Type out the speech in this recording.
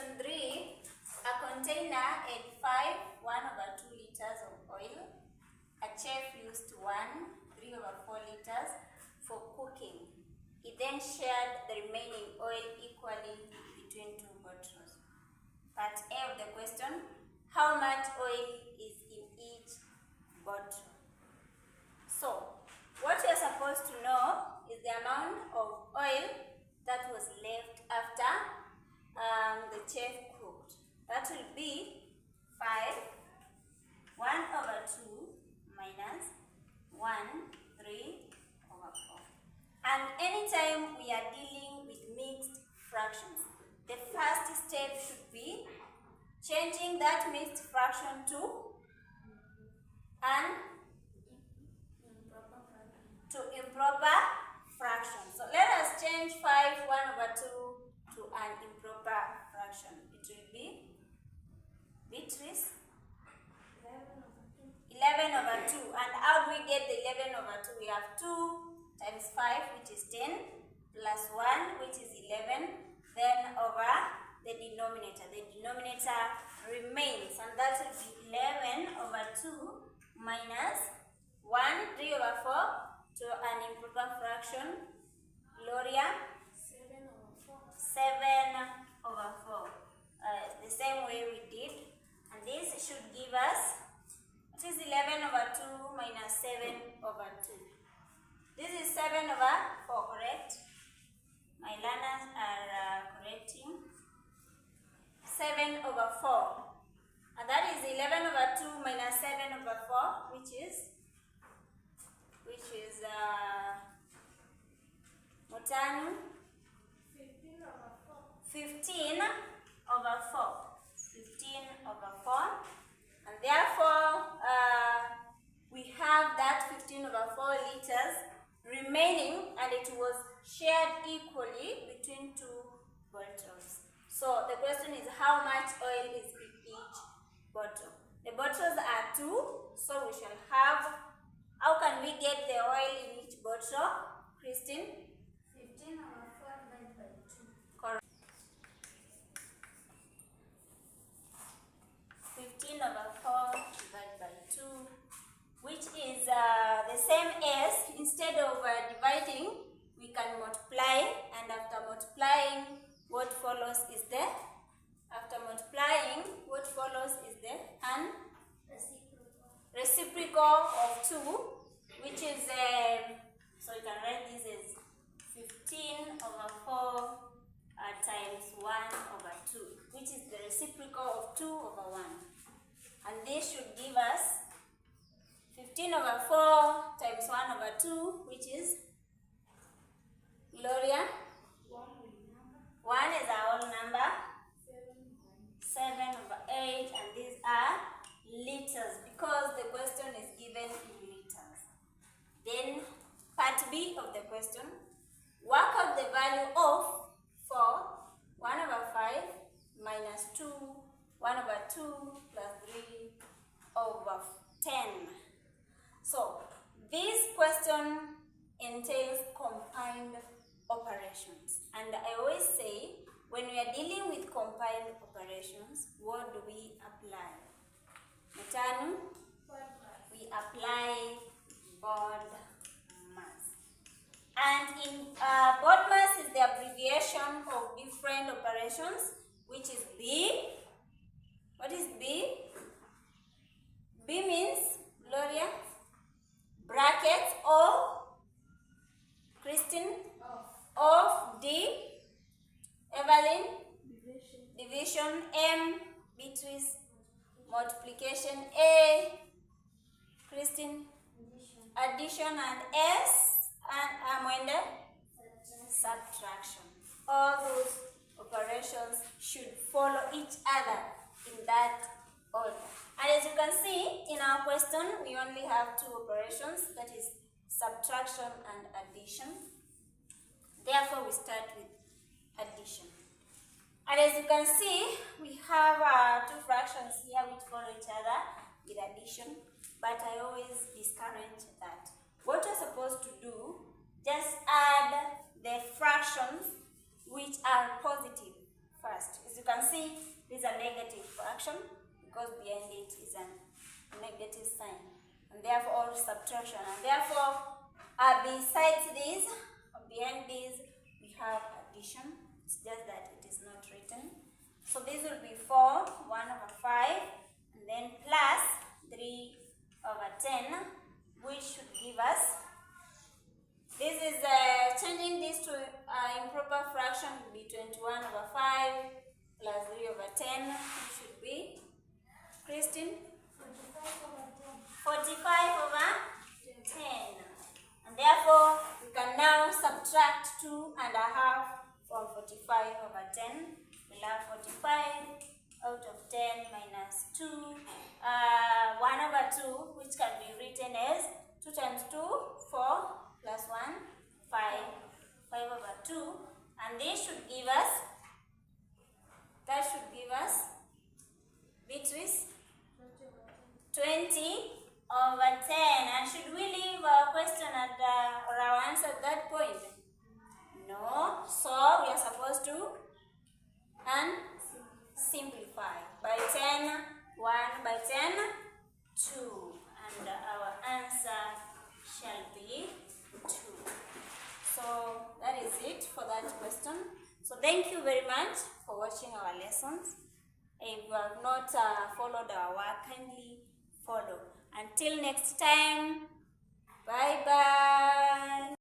Question 3. A container had 1/2 liters of oil. A chef used 3/4 liters for cooking. He then shared the remaining oil equally between 2 bottles. Part A of the question: how much oil is in each bottle? So, what you're supposed to know is the amount of oil that was left after the chef cooked. That will be 1/2 minus 3/4. And anytime we are dealing with mixed fractions, the first step should be changing that mixed fraction to improper fraction. So let us change 1/2 to an improper fraction. It will be Beatrice 11/2. And how do we get the 11/2? We have 2 times 5, which is 10, plus 1, which is 11, then over the denominator. The denominator remains, and that will be 11/2 minus 3/4 to an improper fraction. Gloria? 7/4. The same way we did. And this should give us, what is 11/2 minus 7/2? This is 7/4, correct? My learners are correcting. 7/4. And that is 11/2 minus 7/4, which is Mutanu? 15/4. 15/4. And therefore, we have that 15/4 liters remaining, and it was shared equally between 2 bottles. So the question is, how much oil is in each bottle? The bottles are 2, so we shall have, how can we get the oil in each bottle? Christine? 15/4 divided by 2. Correct. 15/4 divided by 2, which is the same as, instead of dividing, we can multiply, and after multiplying, what follows is the, reciprocal of 2, which is, so you can write this as 15/4 times 1/2, which is the reciprocal of 2/1. And this should give us 15/4 times 1/2, which is, Gloria? 1 is our whole number. 7/8, and these are liters, because the question is given in liters. Then, part B of the question: work out the value of 1/5 minus 2, 1/2 plus 3/10. So, this question entails combined operations. And I always say, when we are dealing with combined operations, what do we apply? Mutanu? We apply BODMAS. And in BODMAS is the abbreviation of different operations, which is B. What is B? B means, Gloria? Brackets of, Christine? Of D. Evelyn? Division. M. Beatrice? Multiplication. A. Christine? Addition. And S. And Amwende? Subtraction. All those operations should follow each other in that order. And as you can see in our question, we only have 2 operations, that is subtraction and addition. Therefore, we start with addition. And as you can see, we have 2 fractions here which follow each other with addition, but I always discourage that. What you're supposed to do, just add the fractions which are positive first. As you can see this is a negative fraction because behind it is a negative sign, and therefore subtraction, and therefore besides this, behind this, we have addition. It's just that it is not written. So this will be 4, 1/5, and then plus 3/10, which should give us, this is changing this to improper fraction will be 21/5 plus 3/10, which should be, Christine? 45/10. And therefore, we can now subtract 2.5 from 45/10. We'll have 45 out of 10 minus 2. 1/2, which can be written as 2 times 2, 4, plus 1, 5. 5/2. And this should give us, Beatrice, 20/10. And should we leave our question at or our answer at that point? No. So we are supposed to simplify by 10, 1 by 10, 2. And our answer shall be 2. So that is it for that question. So thank you very much for watching our lessons. If you have not followed our work, kindly follow. Until next time, bye bye.